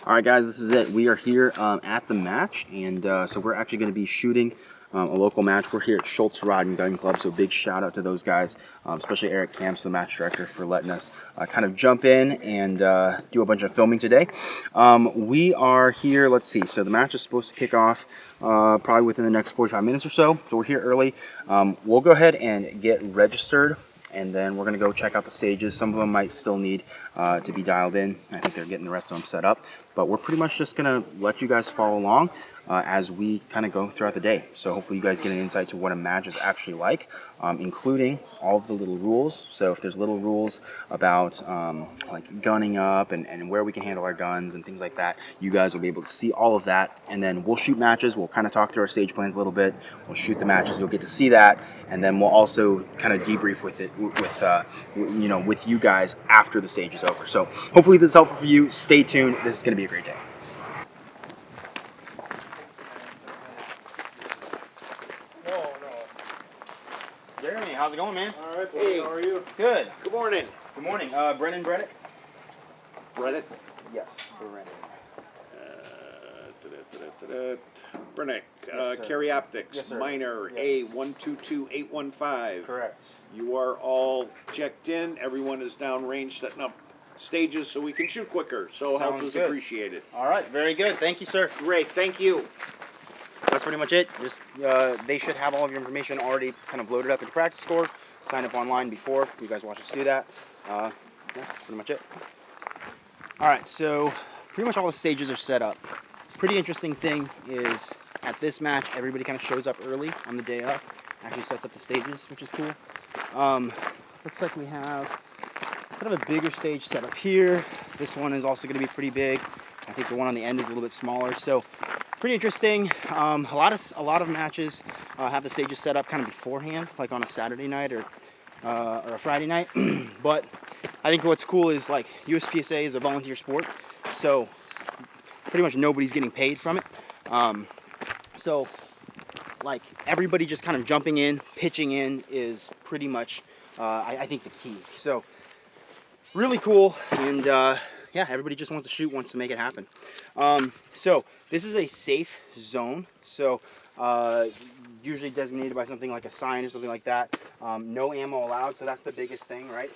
All right, guys, this is it. We are here at the match, and so we're actually going to be shooting a local match. We're here at Shultz Gun Club, so big shout out to those guys, especially Eric Kamps, the match director, for letting us kind of jump in and do a bunch of filming today. We are here, let's see, so the match is supposed to kick off probably within the next 45 minutes or so, so we're here early. We'll go ahead and get registered, and then we're going to go check out the stages. Some of them might still need to be dialed in. I think they're getting the rest of them set up. But we're pretty much just going to let you guys follow along as we kind of go throughout the day. So hopefully you guys get an insight to what a match is actually like, including all of the little rules. So if there's little rules about like gunning up and where we can handle our guns and things like that, you guys will be able to see all of that. And then we'll shoot matches. We'll kind of talk through our stage plans a little bit. We'll shoot the matches. You'll get to see that. And then we'll also kind of debrief with it, with you guys after the stage is over. So hopefully this is helpful for you. Stay tuned. This is going to be a great day. Jeremy, how's it going, man? All right, hey. How are you? Good. Good morning. Good morning. Brennan, Brennan? Yes, Brennan. Brennan, Yes, Carry Optics, yes, sir. Minor, Yes. A122815. Correct. You are all checked in. Everyone is downrange setting up stages so we can shoot quicker. So help Sounds is good. appreciated. All right, very good. Thank you, sir. Great, thank you. That's pretty much it. Just they should have all of your information already kind of loaded up into Practiscore. Sign up online before you guys watch us do that. Yeah, that's pretty much it. All right, so pretty much all the stages are set up. Pretty interesting thing is at this match, everybody kind of shows up early on the day of. Actually sets up the stages, which is cool. Looks like we have kind of a bigger stage set up here. This one is also going to be pretty big. I think the one on the end is a little bit smaller. So pretty interesting. A lot of matches have the stages set up kind of beforehand, like on a Saturday night or a Friday night. But I think what's cool is like USPSA is a volunteer sport, so pretty much nobody's getting paid from it. So like everybody just kind of jumping in, pitching in is pretty much I think the key. So really cool, and yeah, everybody just wants to shoot, wants to make it happen. So this is a safe zone, so usually designated by something like a sign or something like that. No ammo allowed, so that's the biggest thing, right?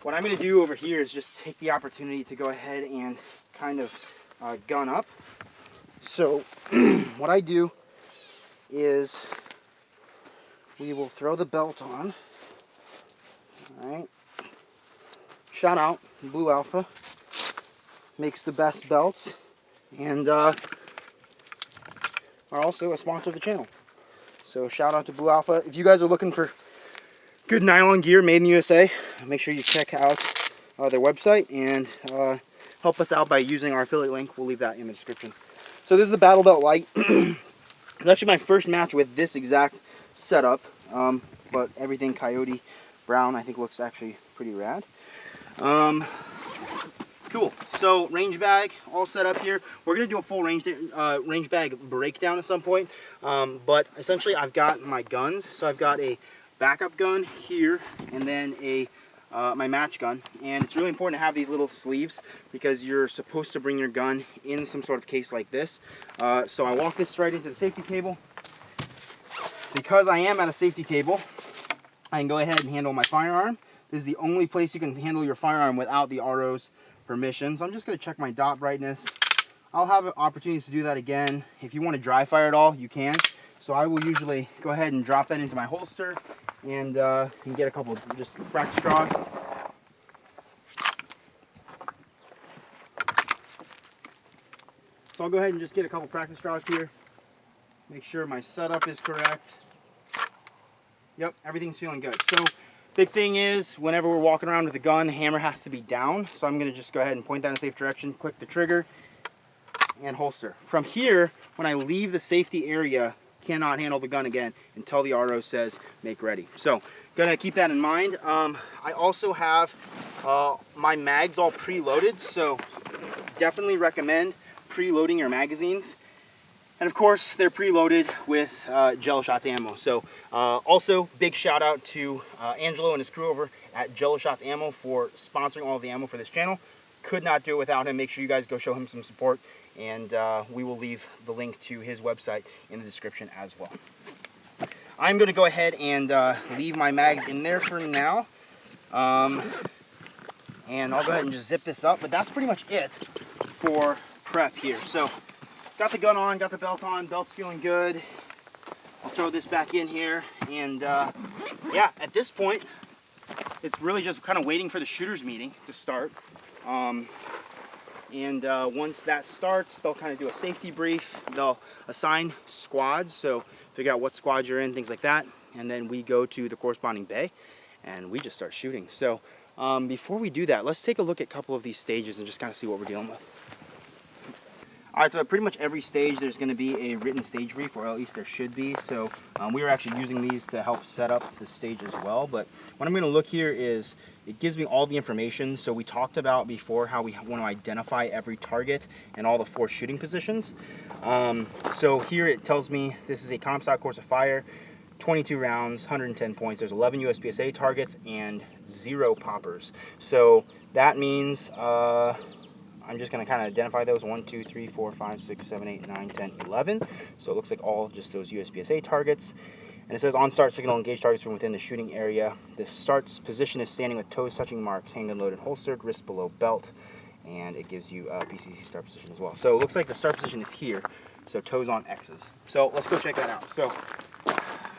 What I'm going to do over here is just take the opportunity to go ahead and kind of gun up. So what I do is we will throw the belt on. All right. Shout out Blue Alpha, makes the best belts, and are also a sponsor of the channel. So shout out to Blue Alpha. If you guys are looking for good nylon gear made in the USA, make sure you check out their website and help us out by using our affiliate link. We'll leave that in the description. So this is the Battle Belt Light. It's actually my first match with this exact setup, but everything Coyote Brown I think looks actually pretty rad. Cool. So range bag all set up here. We're gonna do a full range bag breakdown at some point, but essentially I've got my guns. So I've got a backup gun here, and then a my match gun. And it's really important to have these little sleeves because you're supposed to bring your gun in some sort of case like this. So I walk this right into the safety table. Because I am at a safety table, I can go ahead and handle my firearm. This is the only place you can handle your firearm without the RO's permission. So I'm just going to check my dot brightness. I'll have opportunities to do that again. If you want to dry fire at all, you can. So I will usually go ahead and drop that into my holster and get a couple just practice draws. So I'll go ahead and just get a couple practice draws here. Make sure my setup is correct. Yep, everything's feeling good. So big thing is whenever we're walking around with the gun, the hammer has to be down. So I'm going to just go ahead and point that in a safe direction, click the trigger, and holster. From here, when I leave the safety area, cannot handle the gun again until the RO says make ready. So gonna keep that in mind. I also have my mags all preloaded, so definitely recommend preloading your magazines. And of course, they're preloaded with Jello Shots ammo. So also, big shout out to Angelo and his crew over at Jello Shots Ammo for sponsoring all of the ammo for this channel. could not do it without him. Make sure you guys go show him some support, and we will leave the link to his website in the description as well. I'm going to go ahead and leave my mags in there for now. And I'll go ahead and just zip this up, but that's pretty much it for prep here. So got the gun on, got the belt on, belt's feeling good. I'll throw this back in here, and yeah, at this point it's really just kind of waiting for the shooters meeting to start. Once that starts, they'll kind of do a safety brief. They'll assign squads, so figure out what squad you're in, things like that, and then we go to the corresponding bay and we just start shooting. So before we do that, let's take a look at a couple of these stages and just kind of see what we're dealing with. All right, so pretty much every stage there's going to be a written stage brief, or at least there should be. So we were actually using these to help set up the stage as well. But what I'm going to look here is it gives me all the information. So we talked about before how we want to identify every target and all the 4 shooting positions. So here it tells me this is a comstock course of fire, 22 rounds, 110 points. There's 11 USPSA targets and 0 poppers. So that means I'm just going to kind of identify those. 1, 2, 3, 4, 5, 6, 7, 8, 9, 10, 11. So it looks like all just those USPSA targets. And it says on start signal, engage targets from within the shooting area. The start's position is standing with toes touching marks, handgun loaded, holstered, wrist below belt. And it gives you a PCC start position as well. So it looks like the start position is here. So toes on X's. So let's go check that out. So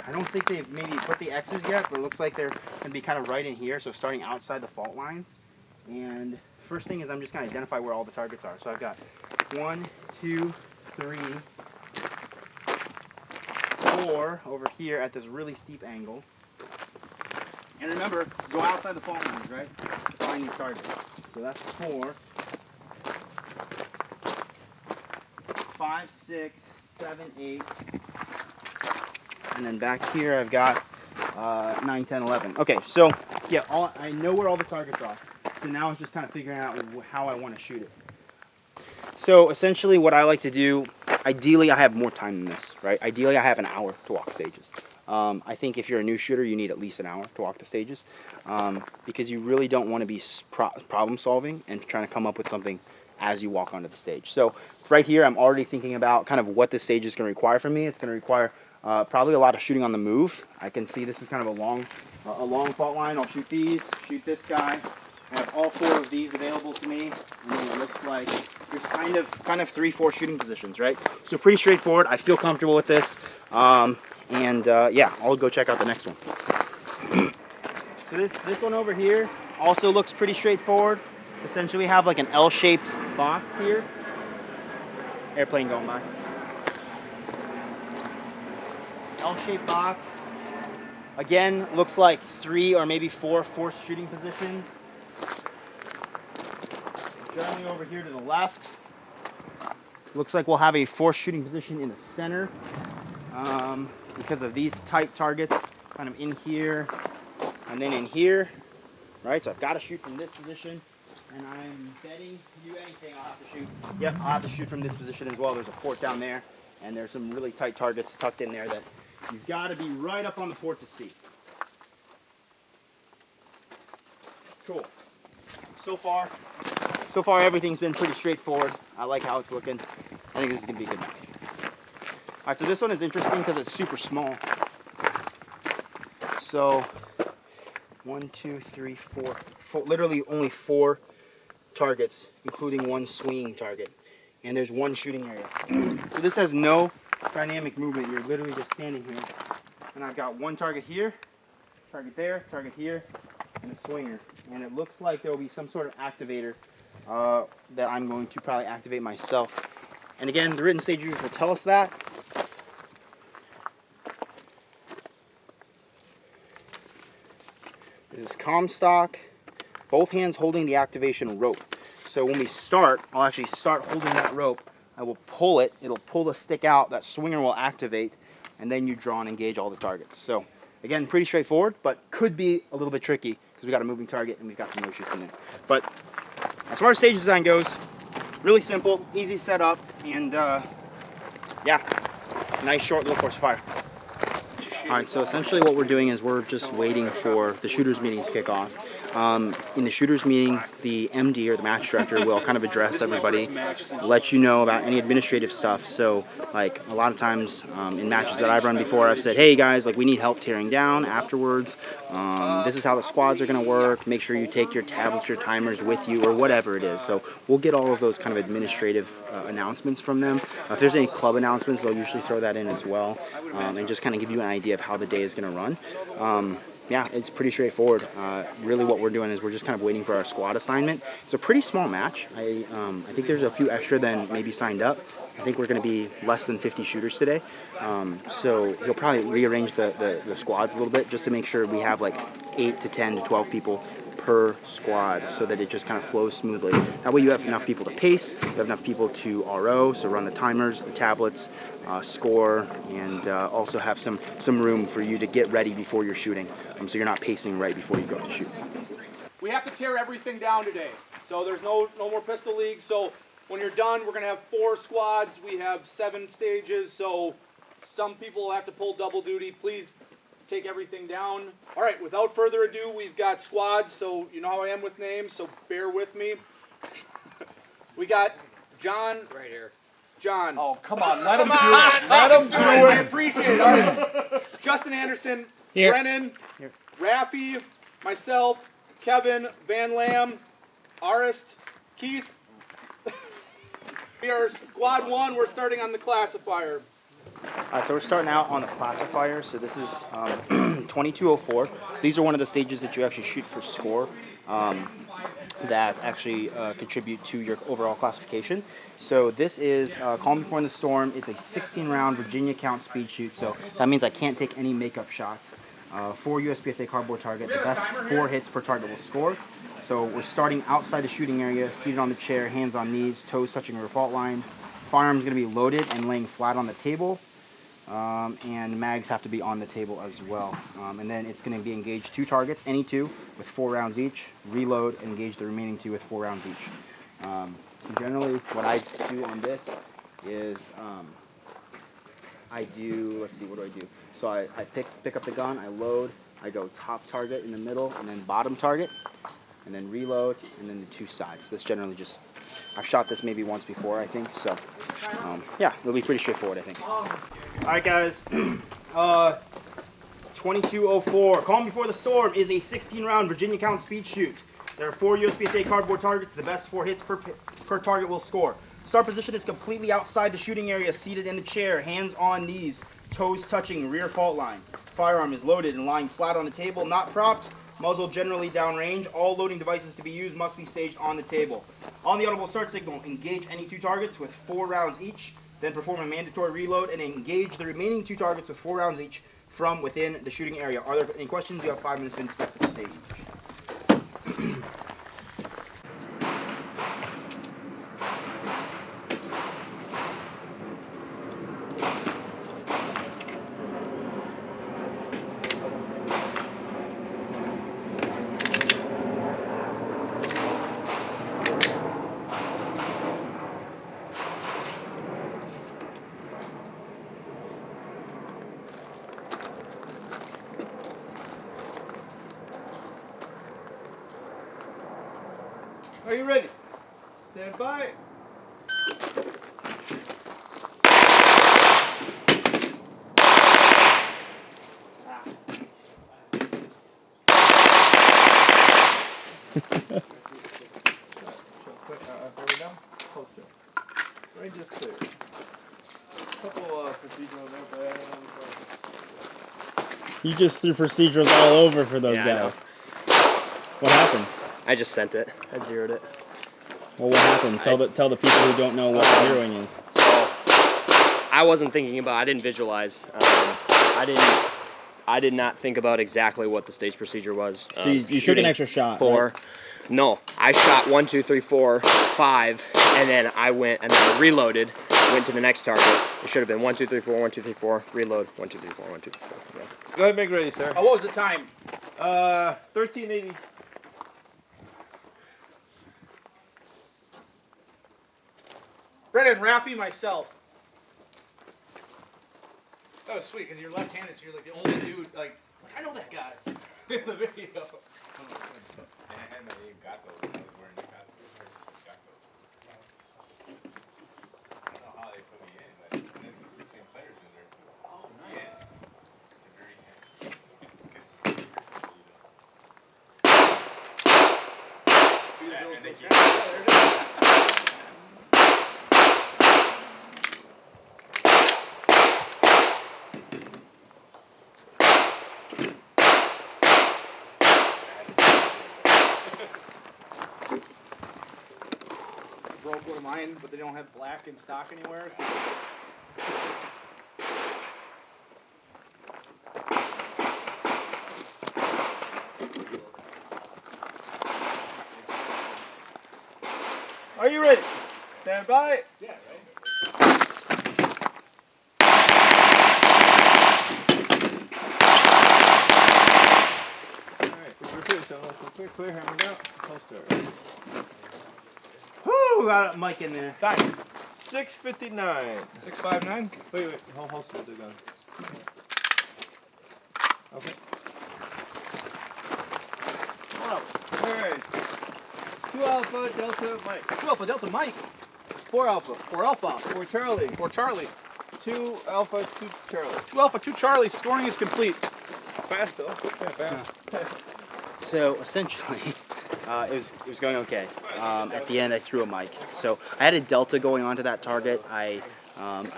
I don't think they've maybe put the X's yet, but it looks like they're going to be kind of right in here. So starting outside the fault lines. And first thing is I'm just going to identify where all the targets are. So I've got 1, 2, 3, 4 over here at this really steep angle. And remember, go outside the fault lines, right? To find these targets. So that's 4, 5, 6, 7, 8. And then back here I've got 9, 10, 11. Okay, so yeah, I know where all the targets are. So now it's just kind of figuring out how I want to shoot it. So essentially what I like to do, ideally I have more time than this, right? Ideally I have an hour to walk stages. I think if you're a new shooter, you need at least an hour to walk the stages, because you really don't want to be problem solving and trying to come up with something as you walk onto the stage. So right here I'm already thinking about kind of what the stage is going to require from me. It's going to require probably a lot of shooting on the move. I can see this is kind of a long fault line. I'll shoot these, shoot this guy. I have all 4 of these available to me, and then it looks like there's kind of 3, 4 shooting positions, right? So pretty straightforward. I feel comfortable with this, yeah, I'll go check out the next one. So this one over here also looks pretty straightforward. Essentially, we have like an L-shaped box here. Airplane going by. L-shaped box. Again, looks like 3 or maybe 4 forced shooting positions. Generally over here to the left. Looks like we'll have a forced shooting position in the center, because of these tight targets, kind of in here and then in here, right? So I've got to shoot from this position, and I'm betting to do anything I'll have to shoot. Yep, I'll have to shoot from this position as well. There's a fort down there, and there's some really tight targets tucked in there that you've got to be right up on the fort to see. Cool. So far everything's been pretty straightforward. I like how it's looking. I think this is going to be a good match. Alright, so this one is interesting because it's super small. So 1, 2, 3, 4, literally only 4 targets, including 1 swinging target. And there's 1 shooting area. So this has no dynamic movement. You're literally just standing here. And I've got 1 target here, target there, target here, and a swinger. And it looks like there will be some sort of activator that I'm going to probably activate myself. And again, the written stage brief will tell us that. This is Comstock, both hands holding the activation rope. So when we start, I'll actually start holding that rope. I will pull it, it'll pull the stick out, that swinger will activate, and then you draw and engage all the targets. So again, pretty straightforward, but could be a little bit tricky because we got a moving target and we've got some no shoots in there. But as far as stage design goes, really simple, easy setup, and yeah, nice short little course of fire. Alright, so essentially what we're doing is we're just waiting for the shooters meeting to kick off. In the shooters meeting, the MD or the match director will kind of address everybody, let you know about any administrative stuff. So like a lot of times in matches that I've run before, I've said, hey guys, like we need help tearing down afterwards. This is how the squads are going to work. Make sure you take your tablets, your timers with you, or whatever it is. So we'll get all of those kind of administrative announcements from them. If there's any club announcements, they'll usually throw that in as well, and just kind of give you an idea of how the day is going to run. Yeah, it's pretty straightforward. Really what we're doing is we're just kind of waiting for our squad assignment. It's a pretty small match. I think there's a few extra than maybe signed up. I think we're going to be less than 50 shooters today. So he'll probably rearrange the squads a little bit just to make sure we have like 8 to 10 to 12 people per squad so that it just kind of flows smoothly. That way you have enough people to pace, you have enough people to RO, so run the timers, the tablets, score, and also have some room for you to get ready before you're shooting, so you're not pacing right before you go to shoot. We have to tear everything down today. So there's no more pistol league. So when you're done, we're going to have 4 squads. We have 7 stages, so some people will have to pull double duty. Please take everything down. All right, without further ado, we've got squads, so you know how I am with names, so bear with me. We got John. Right here. John. Oh, come on, let him do it. Let him do it. I appreciate it. All right. Justin Anderson, here. Brennan, here. Raffy, myself, Kevin, Van Lam, Arist, Keith. We are squad 1. We're starting on the classifier. All right, so we're starting out on the classifier. So this is 2204. These are one of the stages that you actually shoot for score that actually contribute to your overall classification. So this is Calm Before the Storm. It's a 16-round Virginia count speed shoot. So that means I can't take any makeup shots. 4 USPSA cardboard target. The best 4 hits per target will score. So we're starting outside the shooting area, seated on the chair, hands on knees, toes touching your fault line. Firearm's going to be loaded and laying flat on the table. And mags have to be on the table as well. And then it's going to be engaged 2 targets, any 2, with 4 rounds each. Reload and engage the remaining 2 with 4 rounds each. Generally, what I do on this is I do, let's see, what do I do? So I pick up the gun, I load, I go top target in the middle, and then bottom target, and then reload, and then the 2 sides. That's generally just, I've shot this maybe once before, I think, so yeah, it'll be pretty straightforward, I think. Alright guys, 2204, Calm Before the Storm is a 16-round Virginia count speed shoot. There are 4 USPSA cardboard targets. The best 4 hits per target will score. Start position is completely outside the shooting area, seated in the chair, hands on knees, toes touching rear fault line. Firearm is loaded and lying flat on the table, not propped, muzzle generally downrange. All loading devices to be used must be staged on the table. On the audible start signal, engage any 2 targets with 4 rounds each, then perform a mandatory reload and engage the remaining 2 targets with 4 rounds each from within the shooting area. Are there any questions? You have 5 minutes to inspect the stage. Are you ready? Stand by. Range is clear. Couple procedural notes. You just threw procedurals all over for those guys. What happened? I just sent it. I zeroed it. Well, what happened? Tell the people who don't know what zeroing is. So I wasn't thinking about. I didn't visualize. I did not think about exactly what the stage procedure was. So you took an extra shot. 4. Right? No, I shot 1, 2, 3, 4, 5, and then I went and then I reloaded. Went to the next target. It should have been 1, 2, 3, 4, 1, 2, 3, 4. Reload. 1, 2, 3, 4, 1, 2, 3, 4. Yeah. Go ahead and make ready, sir. What was the time? 1380. Brennan, Raffy, myself. That was sweet because you're left-handed, so you're like the only dude. Like I know that guy in the video. Broke one of mine, but they don't have black in stock anywhere. So. Are you ready? Stand by. Yeah, right. Alright, clear, hammer down. Holster. Whoo, got a mic in there. Time. 6:59. 659. Wait, holster the gun. Okay. Alright. 2 Alpha, Delta, Mike. 2 Alpha Delta Mike. 4 Alpha. 4 Alpha. 4 Charlie. 4 Charlie. 2 Alpha, 2 Charlie. 2 Alpha, 2 Charlie. Scoring is complete. Fast though. Yeah, fast. So essentially, it was going okay. At the end, I threw a mic. So I had a Delta going onto that target. I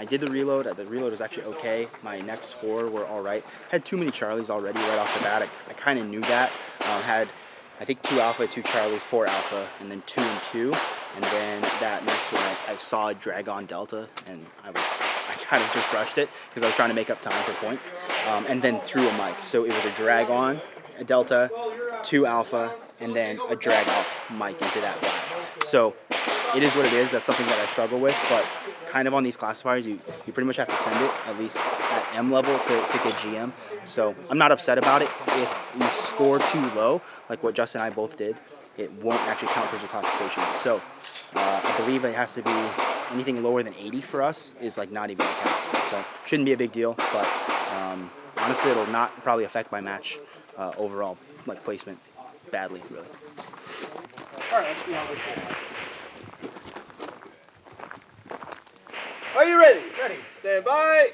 did the reload. The reload was actually okay. My next 4 were all right. Had too many Charlies already right off the bat. I kind of knew that. Had I think 2 Alpha, 2 Charlie, 4 Alpha, and then 2 and 2. And then that next one, I saw a drag on Delta, and I kind of just brushed it because I was trying to make up time for points. And then threw a mic. So it was a drag on, a Delta, 2 Alpha, and then a drag off mic into that black. So it is what it is. That's something that I struggle with, but kind of on these classifiers, you pretty much have to send it at least at M level to get GM. So I'm not upset about it. If you score too low, like what Justin and I both did, it won't actually count towards your classification. So I believe it has to be anything lower than 80 for us is like not even a count. So shouldn't be a big deal, but honestly, it'll not probably affect my match overall, like placement, badly, really. All right, let's see how this goes. Are you ready? Ready. Stand by.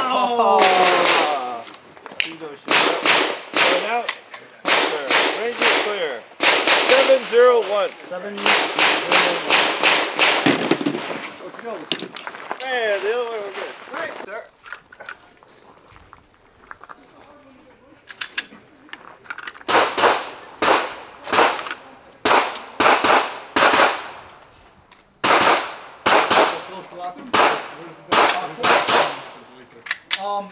Oh! Going out. Holster. Range is clear. 701. 7. Let's go. Man, the other one was good. Great, sir.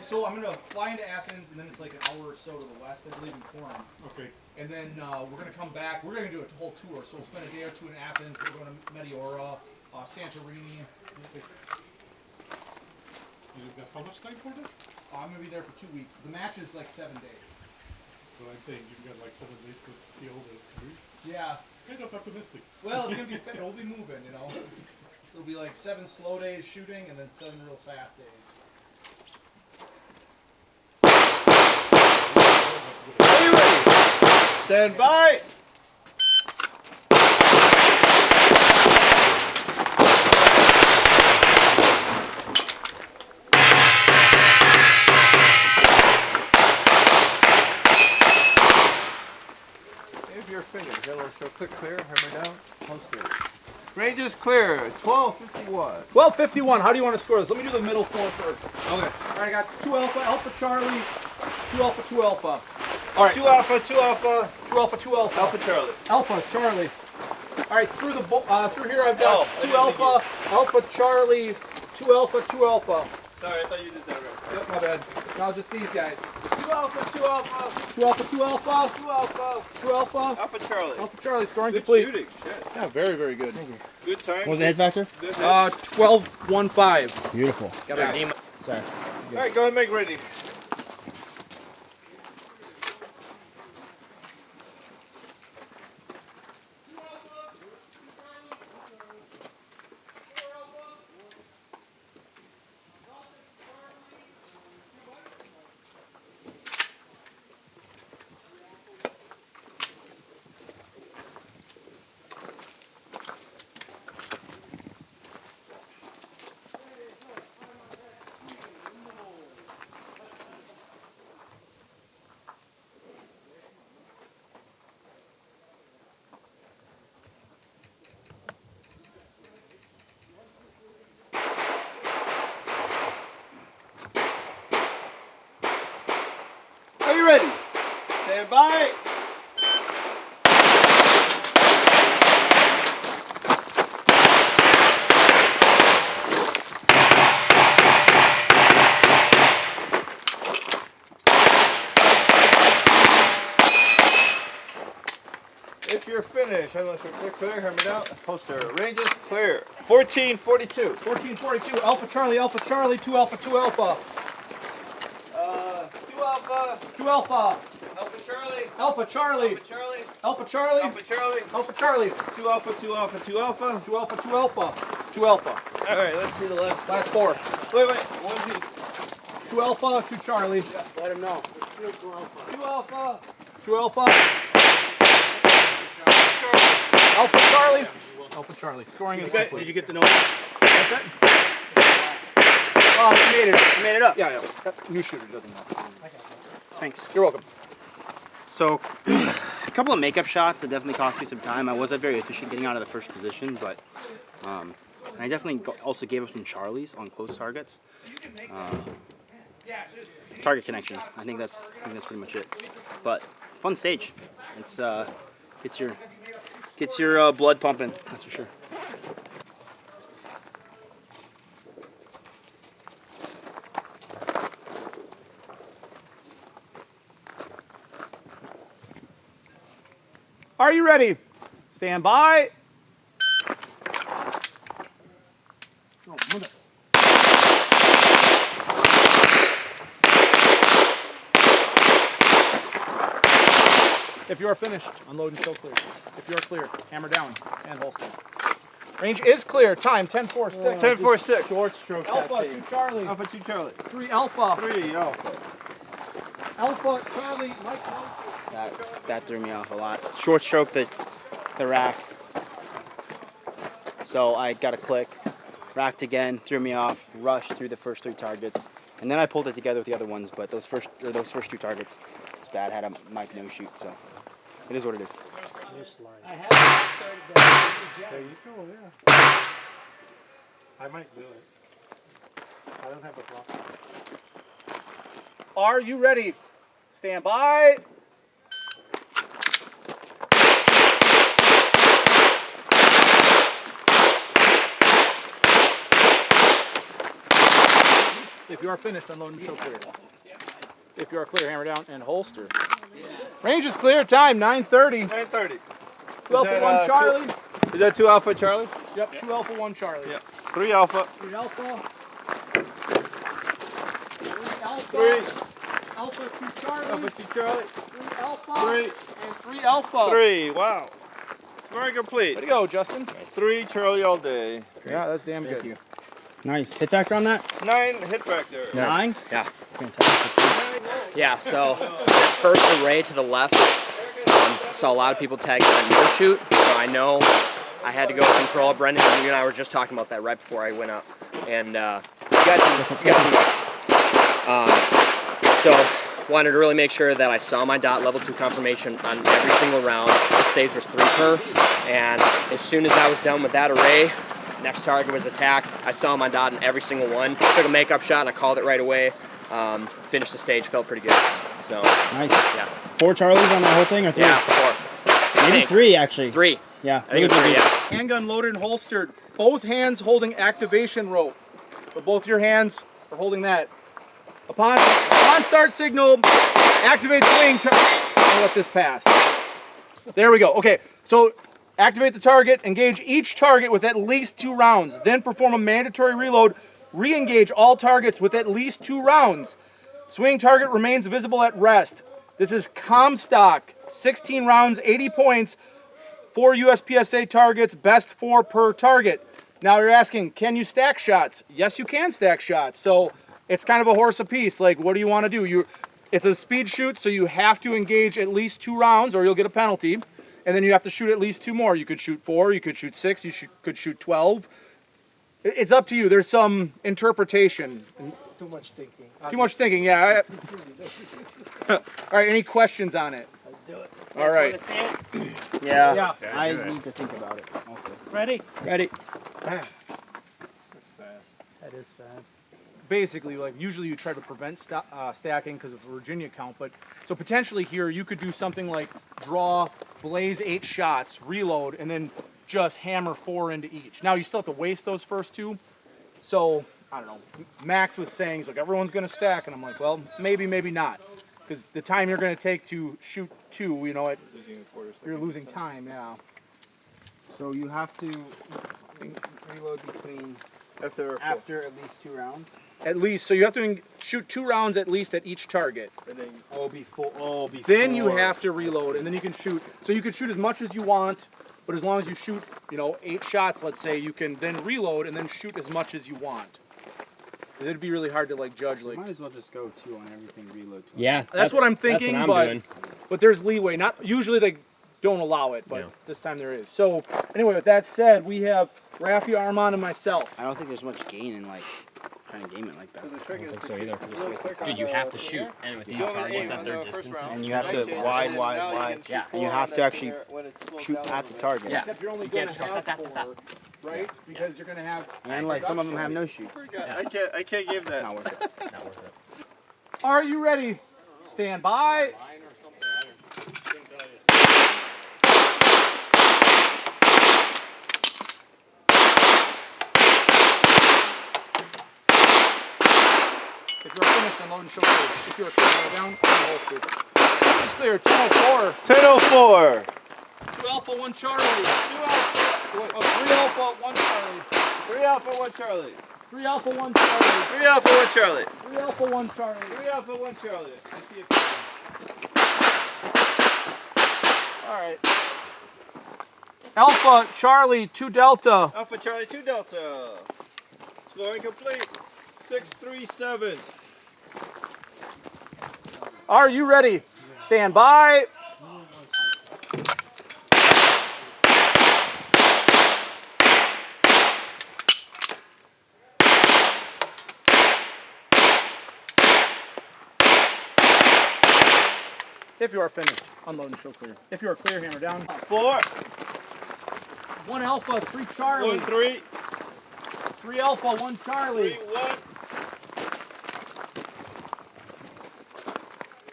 So I'm gonna fly into Athens, and then it's like an hour or so to the west. I believe in Corinth. Okay. And then we're gonna come back. We're gonna do a whole tour. So we'll spend a day or 2 in Athens. We're going to Meteora, Santorini. You've got how much time for this? I'm gonna be there for 2 weeks. The match is like 7 days. So I'd say you've got like 7 days to see all the countries. Yeah. Kind of optimistic. Well, it's gonna be. It'll be moving, you know. So it'll be like 7 slow days shooting, and then 7 real fast days. Are you ready? Stand by. Save your fingers. Yellow, so click clear. Hammer down. Holster. Range is clear. 1251. 12:51. How do you want to score this? Let me do the middle 4 first. Okay. All right, I got 2 Alpha, Alpha Charlie, 2 Alpha, 2 Alpha. All right. 2 Alpha, 2 Alpha, 2 Alpha, 2 Alpha. Alpha Charlie. Alpha Charlie. All right, through here I've got Oh, I 2 didn't Alpha, Alpha Charlie, 2 Alpha, 2 Alpha. Sorry, I thought you did that right. Yep, my bad. Now just these guys. 2 Alpha, 2 Alpha, 2 Alpha, 2 Alpha, 2 Alpha, 2 Alpha, Alpha Charlie. Alpha Charlie. Scoring Good complete. shooting. Shit. Yeah, very, very good. Good time. What was the head factor? 12.15. Beautiful. Got our name. Sorry. All right, go ahead and make ready. you ready? Stand by. If you're finished, I'm going to click clear, hammer down, holster. Range is clear. 1442. 1442, Alpha Charlie, 2 Alpha, 2 Alpha. 2 Alpha. 2 Alpha. Alpha Charlie. Alpha Charlie. Alpha Charlie. Alpha Charlie. Alpha Charlie. Alpha Charlie. 2 Alpha, 2 Alpha, 2 Alpha. 2 Alpha, 2 Alpha. 2 Alpha. Alright, let's see the left. Last 4. Wait. 1, 2. 2 Alpha, 2 Charlie. Let him know. 2 Alpha. 2 Alpha. Alpha Charlie. Alpha Charlie. Scoring is complete. Did you get the note? That's it? Oh, you made it up. Yeah. New shooter doesn't know. Thanks. You're welcome. So, a couple of makeup shots that definitely cost me some time. I wasn't very efficient getting out of the first position, but I definitely also gave up some Charlies on close targets. Target connection. I think that's pretty much it. But fun stage. It's gets your blood pumping. That's for sure. Are you ready? Stand by. If you are finished, unload and show clear. If you are clear, hammer down and holster. Range is clear. Time 10-4-6. 10-4-6. Short stroke. Alpha 2 Charlie. Alpha 2 Charlie. 3 Alpha. 3 Alpha. Alpha Charlie. Mike. That threw me off a lot. Short stroke the rack. So I got a click, racked again, threw me off, rushed through the first 3 targets, and then I pulled it together with the other ones. But those first 2 targets was bad. I had a mic no shoot, so it is what it is. There you go, yeah. I might do it. I don't have a problem. Are you ready? Stand by. If you are finished, unload and show clear. If you are clear, hammer down and holster. Range is clear. Time 9:30. 9:30. 2 Alpha 1 Charlie. Is that 2 Alpha Charlie? Yep. 2 Alpha 1 Charlie. Yep. 3 Alpha. 3 Alpha. 3. Alpha 2 Charlie. Alpha 2 Charlie. 3 Alpha. 3. And 3 Alpha. 3. Wow. Very complete. Way to go, Justin. 3 Charlie all day. Yeah, that's damn good. you. Nice. Hit factor on that? 9 hit factor. 9? Yeah. Fantastic. Yeah, so that first array to the left, saw a lot of people tagging on no shoot, so I know I had to go control. Brendan, you and I were just talking about that right before I went up. And you got so wanted to really make sure that I saw my dot level 2 confirmation on every single round. The stage was 3 per, and as soon as I was done with that array, next target was attack. I saw my dot in every single one. Took a makeup shot and I called it right away. Finished the stage, felt pretty good. So Nice. yeah. 4 Charlies on that whole thing, or 3? Yeah, 4. Maybe 3 actually. 3. Yeah. I think it was 3, yeah. Handgun loaded and holstered. Both hands holding activation rope. So both your hands are holding that. Upon start signal, activate swing. I'll let this pass. There we go. Okay, so activate the target, engage each target with at least 2 rounds. Then perform a mandatory reload. Re-engage all targets with at least 2 rounds. Swing target remains visible at rest. This is Comstock. 16 rounds, 80 points. 4 USPSA targets, best 4 per target. Now you're asking, can you stack shots? Yes, you can stack shots. So it's kind of a horse apiece. Like, what do you want to do? It's a speed shoot, so you have to engage at least 2 rounds or you'll get a penalty. And then you have to shoot at least 2 more. You could shoot 4, you could shoot 6, could shoot 12. It's up to you. There's some interpretation. Too much thinking. Too much thinking, yeah. All right, any questions on it? Let's do it. All right. Yeah. I need to think about it also. Ready? Ready. Bam. That's fast. That is fast. basically, like usually you try to prevent stacking because of Virginia count, but so potentially here you could do something like draw, blaze 8 shots, reload, and then just hammer 4 into each. Now you still have to waste those first 2, so I don't know. Max was saying, he's like, everyone's gonna stack, and I'm like, well, maybe, maybe not, because the time you're gonna take to shoot 2, you know, you're losing time, yeah. So you have to reload between after at least 2 rounds. At least, so you have to shoot 2 rounds at least at each target. And then before. Then you have to reload, and then you can shoot. So you can shoot as much as you want, but as long as you shoot, you know, 8 shots, let's say, you can then reload and then shoot as much as you want. It'd be really hard to like judge. Like, might as well just go 2 on everything, reload 2. Yeah, that's what I'm thinking. That's what I'm doing. But there's leeway. Not usually they don't allow it, but this time there is. So anyway, with that said, we have Rafi, Armand, and myself. I don't think there's much gain in like trying to game it like that. I don't think so either. Dude, you have to shoot, and with these targets at their distances. And you have to wide. Yeah. And you have to actually shoot at the target. Yeah. Except you're only You going can't to just have go 4, right? Because you're going to have. And like some of them have no shoots. I can't give that. Not worth it. Not worth it. Are you ready? Stand by. If you're finished, unload and show clear. If you're clear, down, holster. It's clear. 10-04. 10:04. 2 Alpha, 1 Charlie. 2 Alpha. 3 Alpha, 1 Charlie. 3 Alpha, 1 Charlie. 3 Alpha, 1 Charlie. 3 Alpha, 1 Charlie. 3 Alpha, 1 Charlie. 3 Alpha, 1 Charlie. All right. Alpha, Charlie, 2 Delta. Alpha, Charlie, 2 Delta. Scoring complete. 637. Are you ready? Stand by. If you are finished, unload and show clear. If you are clear, hammer down. 4. 1 Alpha, 3 Charlie. 1 3. 3 Alpha, 1 Charlie. 3 1.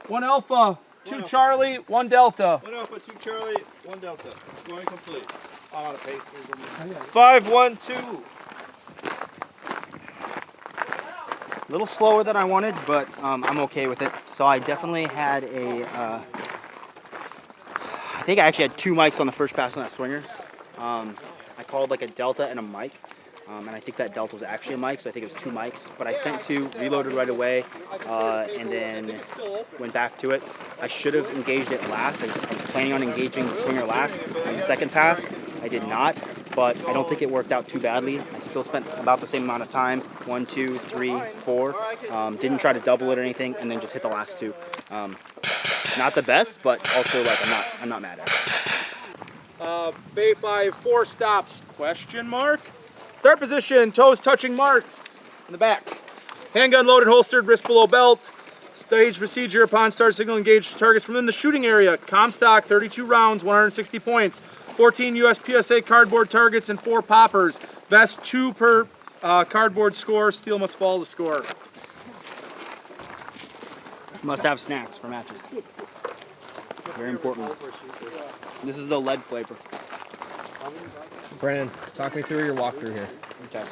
1 Alpha, 2 Charlie, 1 Delta. 1 Alpha, 2 Charlie, 1 Delta. Scoring complete. I'm out of pace. 5 1 2. A little slower than I wanted, but I'm okay with it. So I definitely had I think I actually had 2 mics on the first pass on that swinger. I called like a delta and a mic. And I think that delta was actually a mic, so I think it was 2 mics. But I sent 2, reloaded right away, and then went back to it. I should have engaged it last. I was planning on engaging the swinger last on the second pass. I did not, but I don't think it worked out too badly. I still spent about the same amount of time, 1, 2, 3, 4. Didn't try to double it or anything, and then just hit the last 2. Not the best, but also like I'm not mad at it. Bay 5, 4 stops, question mark. Start position, toes touching marks in the back. Handgun loaded, holstered, wrist below belt. Stage procedure upon start signal, engage targets from within the shooting area. Comstock, 32 rounds, 160 points. 14 USPSA cardboard targets and 4 poppers. Best 2 per cardboard score. Steel must follow the score. Must have snacks for matches. Very important. This is the lead flavor. Brennan, talk me through your walkthrough here. Okay.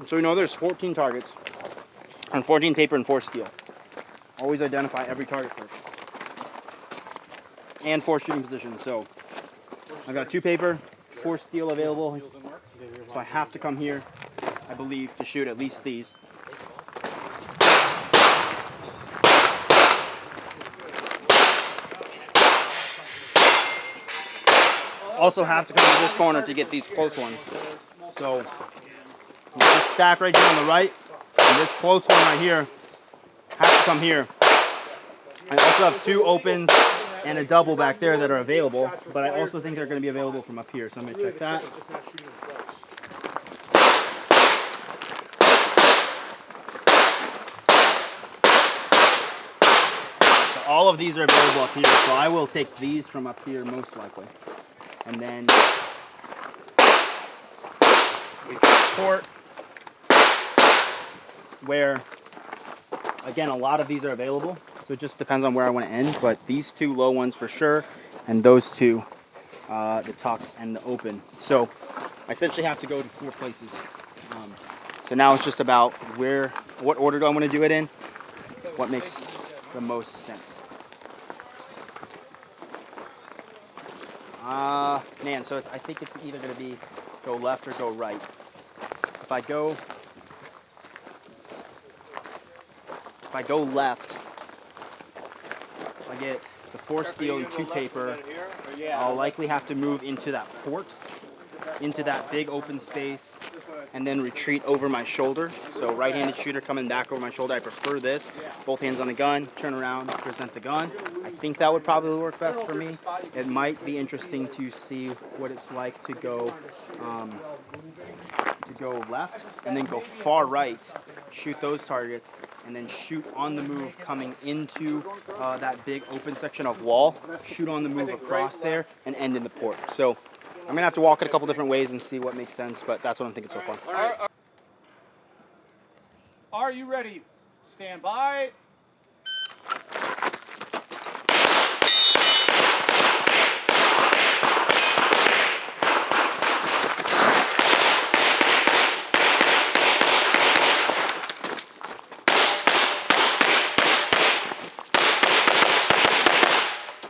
So we know there's 14 targets, and 14 paper and 4 steel. Always identify every target first. And 4 shooting positions. So I've got 2 paper, 4 steel available. So I have to come here, I believe, to shoot at least these. Also have to come to this corner to get these close ones. So this stack right here on the right, and this close one right here has to come here. I also have 2 opens and a double back there that are available, but I also think they're going to be available from up here. So I'm going to check that. So all of these are available up here, so I will take these from up here most likely. And then port, where, again, a lot of these are available, so it just depends on where I want to end, but these two low ones for sure, and those two, the tucks and the open. So I essentially have to go to 4 places. So now it's just about what order do I want to do it in, what makes the most sense. Man, so I think it's either going to be go left or go right. If I go left, if I get the 4 steel and 2 taper, I'll likely have to move into that port, into that big open space, and then retreat over my shoulder. So right-handed shooter coming back over my shoulder. I prefer this. Both hands on the gun, turn around, present the gun. I think that would probably work best for me. It might be interesting to see what it's like to go left and then go far right, shoot those targets, and then shoot on the move coming into that big open section of wall, shoot on the move across there, and end in the port. So I'm going to have to walk it a couple different ways and see what makes sense, but that's what I'm thinking so far. Are you ready? Stand by.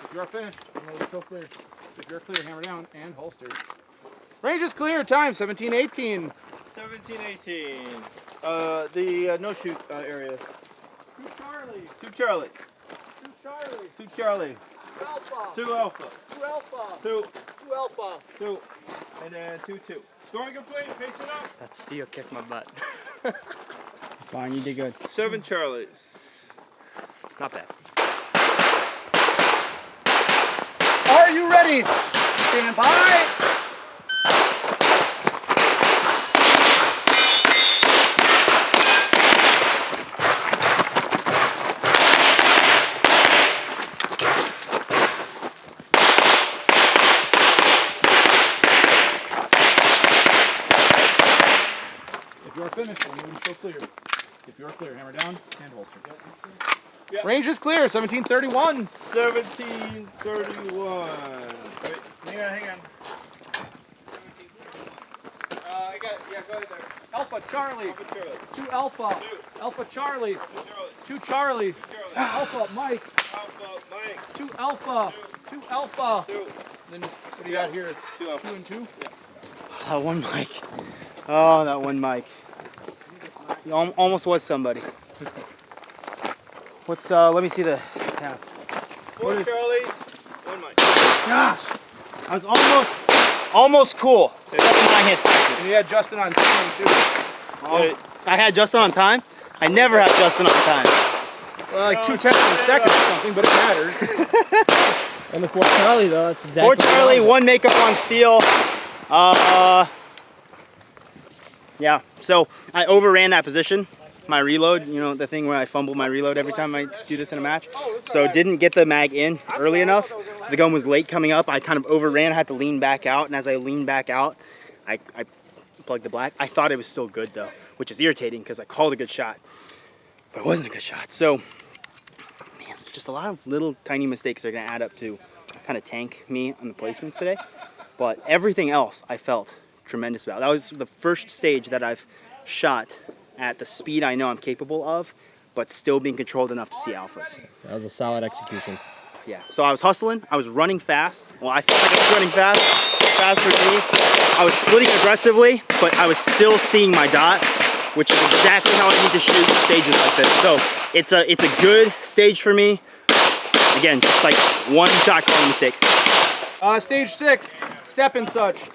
If you're finished, so clear. If you're clear, hammer down and holster. Range is clear. Time 17:18. 1718. The no shoot area. 2 Charlie. 2 Charlie. 2 Charlie. 2 Charlie. 2 Alpha. 2 Alpha. 2 Alpha. 2. 2 Alpha. 2. And then 2 2. Scoring complete. Pace it up. That steel kicked my butt. It's fine, you did good. 7 Charlies. Not bad. Are you ready? Stand by. If you're finished, I'm going to show clear. If you're clear, hammer down and holster. Yep. Range is clear. 1731. 1731. Wait, hang on. I got, yeah, go ahead there. Alpha Charlie. Alpha Charlie. 2 Alpha. 2. Alpha Charlie. 2 Charlie. 2 Charlie. 2 Charlie. Alpha Mike. Alpha Mike. 2 Alpha. 2 Alpha. 2. Then what do you got here? 2 Alpha. 2 and 2. That one mic. Oh, that one mic. He almost was somebody. What's, let me see the tab. 4 Charlie. 1 Mike. Gosh! I was almost cool. 7 I hit. And you had Justin on 2 and 2. Oh, I had Justin on time? I never have Justin on time. Well, like 2 tenths of a second or something, but it matters. And the 4 Charlie though, that's exactly 4 Charlie, 1 makeup on steel. Yeah, so I overran that position. My reload, you know, the thing where I fumble my reload every time I do this in a match. So didn't get the mag in early enough. The gun was late coming up. I kind of overran, I had to lean back out, and as I leaned back out, I plugged the black. I thought it was still good though, which is irritating because I called a good shot, but it wasn't a good shot. So, man, just a lot of little tiny mistakes that are gonna add up to kind of tank me on the placements today. But everything else I felt tremendous about. That was the first stage that I've shot at the speed I know I'm capable of, but still being controlled enough to see alphas. That was a solid execution. Yeah, so I was hustling, I was running fast. Well, I felt like I was running fast, faster than me. I was splitting aggressively, but I was still seeing my dot, which is exactly how I need to shoot stages like this. So it's a good stage for me. Again, just like one shot calling mistake. Stage 6, step and such.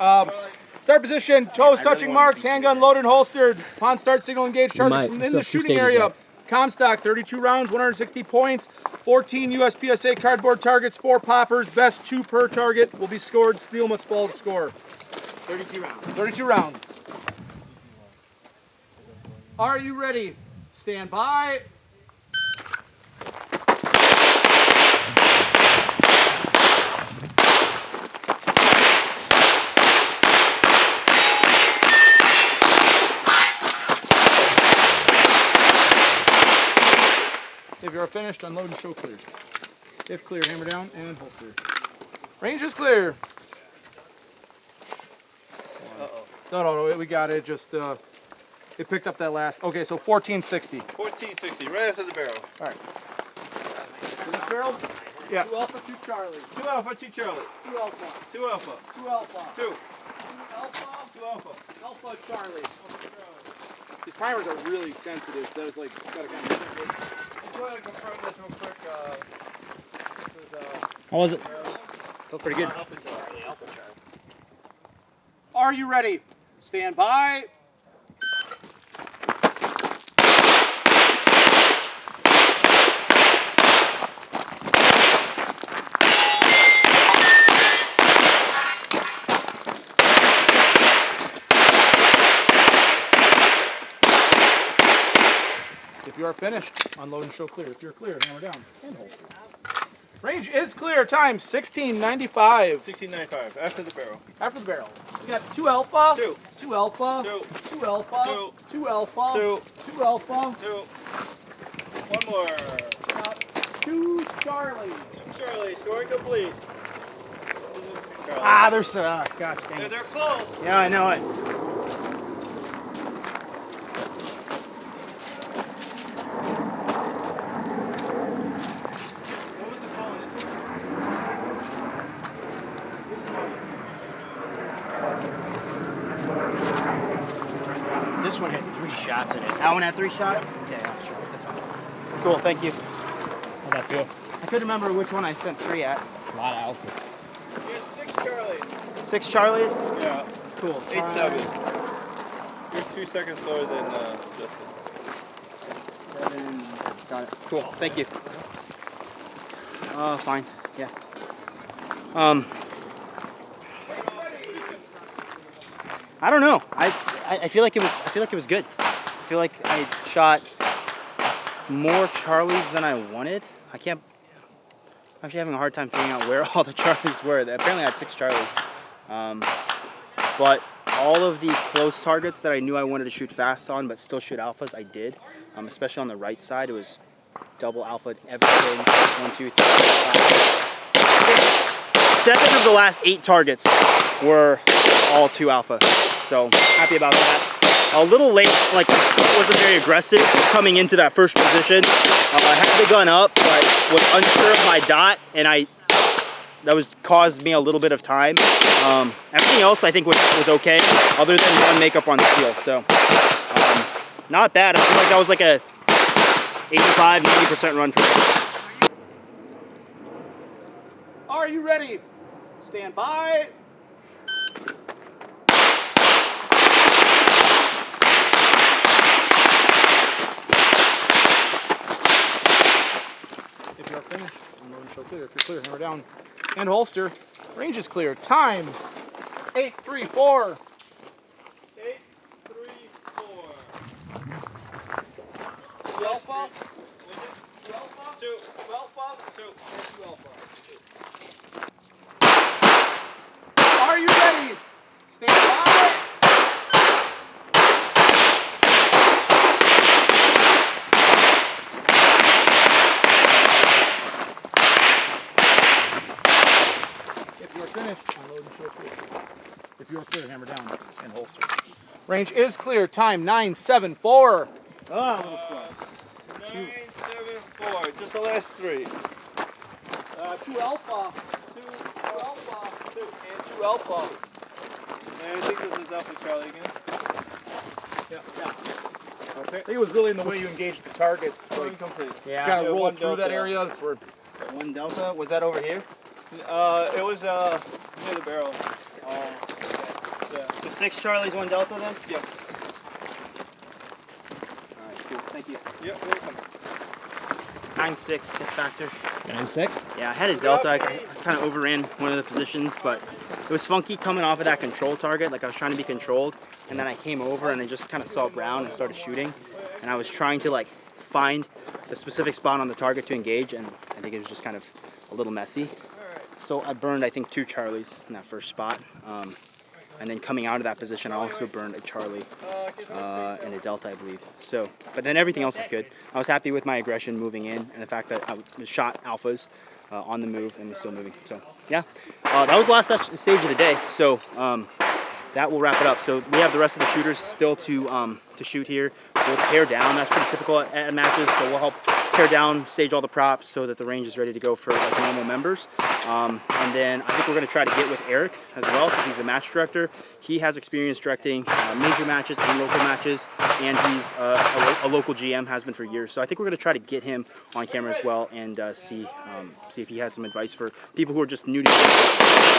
Start position, toes touching marks, handgun loaded and holstered. Upon start, signal engaged targets from in the shooting area. Comstock, 32 rounds, 160 points, 14 USPSA cardboard targets, 4 poppers, best 2 per target will be scored. Steel must fall to score. 32 rounds. 32 rounds. Are you ready? Stand by. If you're finished, unload and show clear. If clear, hammer down and holster. Range is clear. No, we got it. Just it picked up that last. Okay, so 1460. 1460, right after the barrel. All right. Is this barrel? Yeah. 2 Alpha, 2 Charlie. 2 Alpha, 2 Charlie. 2 Alpha. 2 Alpha. 2 Alpha. 2. 2 Alpha. 2 Alpha. Alpha Charlie. These primers are really sensitive, so it's like gotta kind of. Just want to confirm this real quick. This is, How was it? Felt pretty good. Alpha Charlie. Are you ready? Stand by. If you are finished, unload and show clear. If you're clear, hammer down and hold. Range is clear. Time 1695. 1695, after the barrel. After the barrel. We got 2 Alpha. 2. 2 Alpha. 2. 2 Alpha. 2. 2 Alpha. 2. 2 Alpha. 2. One more. 2 Charlie. Charlie, scoring complete. Ah, there's gosh dang it. They're close. Yeah, I know it. What was the phone? This one had 3 shots in it. That one had 3 shots? Yeah, sure. This one. Cool, thank you. How'd that feel? I couldn't remember which one I spent 3 at. A lot of alphas. You had 6 Charlie. 6 Charlies? Yeah. Cool. 8-7. You're 2 seconds slower than Justin. 7. Got it. Cool. Thank you. Fine. Yeah. I don't know. I feel like it was good. I feel like I shot more Charlies than I wanted. I'm actually having a hard time figuring out where all the Charlies were. Apparently I had 6 Charlies. But all of the close targets that I knew I wanted to shoot fast on but still shoot alphas, I did. Especially on the right side, it was double alpha everything. 1, 2, 3, 4, 5, 6. 7 of the last 8 targets were all 2 alpha. So happy about that. A little late, like wasn't very aggressive coming into that first position. I had the gun up, but was unsure of my dot, and that caused me a little bit of time. Everything else I think was okay, other than one makeup on steel. So not bad. I feel like that was like a 85-90% run for me. Are you ready? Stand by. If you are finished, unload and show clear. If you're clear, hammer down and holster. Range is clear. Time 8:34. 8-3-4. 2 Alpha. 2 Alpha. 2. 2 Alpha. 2. 2 Alpha. Are you ready? Stand by. If you are finished, unload and show clear. If you are clear, hammer down and holster. Range is clear. Time 974. Oh, a little slow. 9-7-4. Just the last 3. 2 Alpha. 2 Alpha. 2 and 2 Alpha. And I think this is Alpha Charlie again. Yeah. Okay. I think it was really in the way you engaged the targets. Scoring complete. Yeah. Kind of roll one through that delta. area. That's where. 1 Delta. Was that over here? It was near the barrel. Oh. Yeah. So 6 Charlies, 1 Delta then? Yes. Alright, cool. Thank you. Yep. Welcome. 9-6 hit factor. 9-6? Yeah, I had a Delta. I kind of overran one of the positions, but it was funky coming off of that control target. Like I was trying to be controlled, and then I came over and I just kind of saw brown and started shooting. And I was trying to like find the specific spot on the target to engage, and I think it was just kind of a little messy. So I burned, I think, 2 Charlies in that first spot. And then coming out of that position, I also burned a Charlie. and a delta, I believe. So, but then everything else is good. I was happy with my aggression moving in and the fact that I shot alphas on the move and was still moving. So, yeah, that was the last stage of the day. So, that will wrap it up. So we have the rest of the shooters still to shoot here. We'll tear down. That's pretty typical at matches. So we'll help tear down, stage all the props so that the range is ready to go for like normal members. And then I think we're going to try to get with Eric as well because he's the match director. He has experience directing major matches and local matches, and he's a local GM, has been for years. So I think we're going to try to get him on camera as well and see if he has some advice for people who are just new to the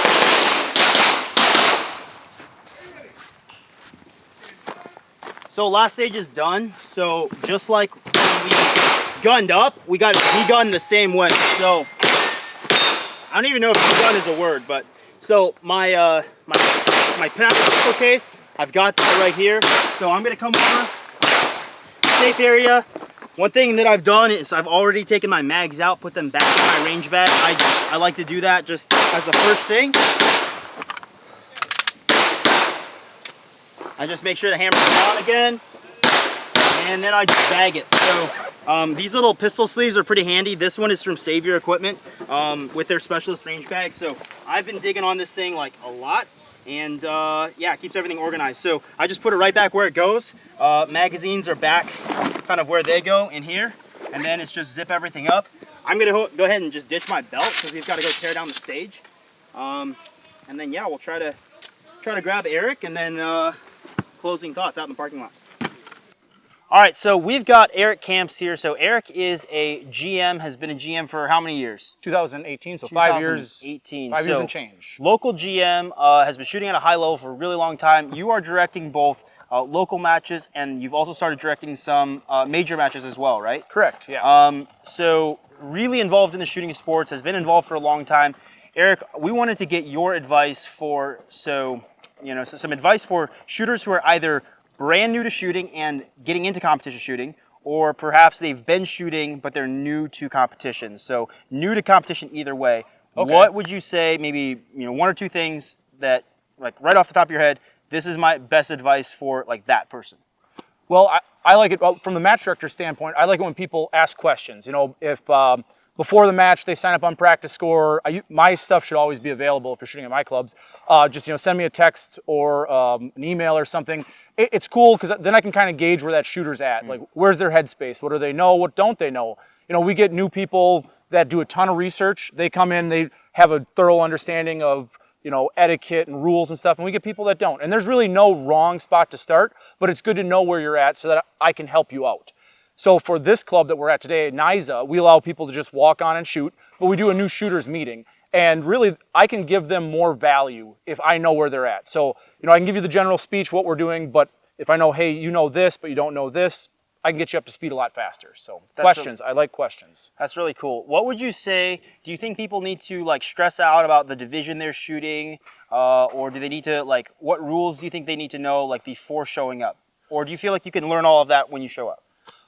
So last stage is done. So just like when we gunned up, we got de-gunned the same way. So I don't even know if de-gun is a word, but so my my pistol case, I've got that right here. So I'm gonna come over, safe area. One thing that I've done is I've already taken my mags out, put them back in my range bag. I like to do that just as the first thing. I just make sure the hammer's on again, and then I just bag it. So these little pistol sleeves are pretty handy. This one is from Savior Equipment with their specialist range bag. So I've been digging on this thing like a lot, and yeah, it keeps everything organized. So I just put it right back where it goes. Magazines are back kind of where they go in here, and then it's just zip everything up. I'm gonna go ahead and just ditch my belt because we've got to go tear down the stage, and then yeah, we'll try to grab Eric and then closing thoughts out in the parking lot. All right, so we've got Eric Kamps here. So Eric is a GM, has been a GM for how many years? 2018, so 5 years. 18. 5 years and change. Local GM, has been shooting at a high level for a really long time. You are directing both local matches, and you've also started directing some major matches as well, right? Correct, yeah. So really involved in the shooting of sports, has been involved for a long time. Eric, we wanted to get your advice for, some advice for shooters who are either brand new to shooting and getting into competition shooting, or perhaps they've been shooting but they're new to competition. So new to competition either way. Okay. What would you say, maybe one or two things that, like right off the top of your head, this is my best advice for like that person? Well, I like it from the match director standpoint. I like it when people ask questions. If before the match they sign up on Practiscore, my stuff should always be available if you're shooting at my clubs. Just send me a text or an email or something. It's cool because then I can kind of gauge where that shooter's at. Like, where's their headspace? What do they know? What don't they know? We get new people that do a ton of research. They come in, they have a thorough understanding of etiquette and rules and stuff, and we get people that don't. And there's really no wrong spot to start, but it's good to know where you're at so that I can help you out. So for this club that we're at today, NISA, we allow people to just walk on and shoot, but we do a new shooters meeting. And really, I can give them more value if I know where they're at. So, I can give you the general speech, what we're doing, but if I know, hey, you know this, but you don't know this, I can get you up to speed a lot faster. So questions, I like questions. That's really cool. What would you say, do you think people need to like stress out about the division they're shooting? Or do they need to, like, what rules do you think they need to know like before showing up? Or do you feel like you can learn all of that when you show up?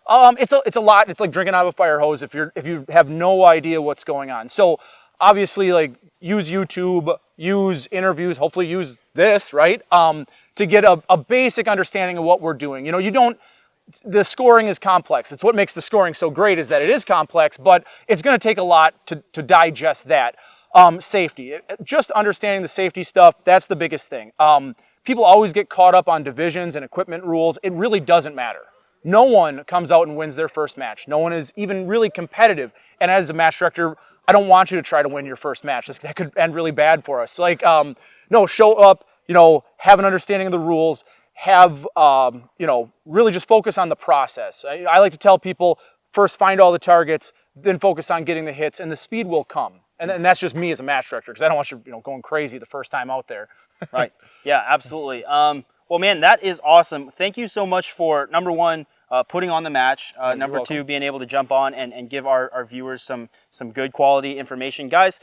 It's a lot. It's like drinking out of a fire hose if you have no idea what's going on. So obviously, like, use YouTube, use interviews, hopefully use this, right? To get a basic understanding of what we're doing. The scoring is complex. It's what makes the scoring so great is that it is complex, but it's going to take a lot to digest that. Safety, just understanding the safety stuff, that's the biggest thing. People always get caught up on divisions and equipment rules. It really doesn't matter. No one comes out and wins their first match. No one is even really competitive. And as a match director, I don't want you to try to win your first match. That could end really bad for us. Like, no, show up, have an understanding of the rules, have, really just focus on the process. I like to tell people, first find all the targets, then focus on getting the hits, and the speed will come. And that's just me as a match director, because I don't want you, going crazy the first time out there. Right. Yeah, absolutely. Well, man, that is awesome. Thank you so much for, number one, putting on the match. Number welcome. 2, being able to jump on and give our viewers some good quality information. Guys,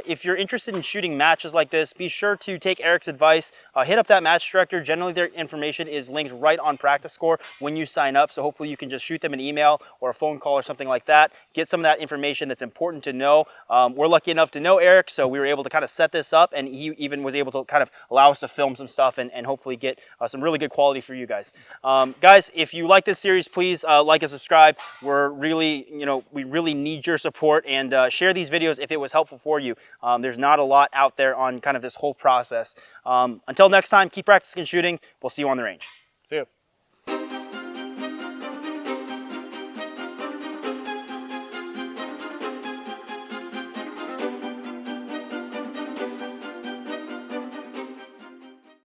if you're interested in shooting matches like this, be sure to take Eric's advice. Hit up that match director. Generally, their information is linked right on Practiscore when you sign up. So hopefully you can just shoot them an email or a phone call or something like that. Get some of that information that's important to know. We're lucky enough to know Eric, so we were able to kind of set this up, and he even was able to kind of allow us to film some stuff and hopefully get some really good quality for you guys. Guys, if you like this series, please like and subscribe. We're really, we really need your support, and share these videos if it was helpful for you. There's not a lot out there on kind of this whole process. Until next time, keep practicing shooting. We'll see you on the range. See you.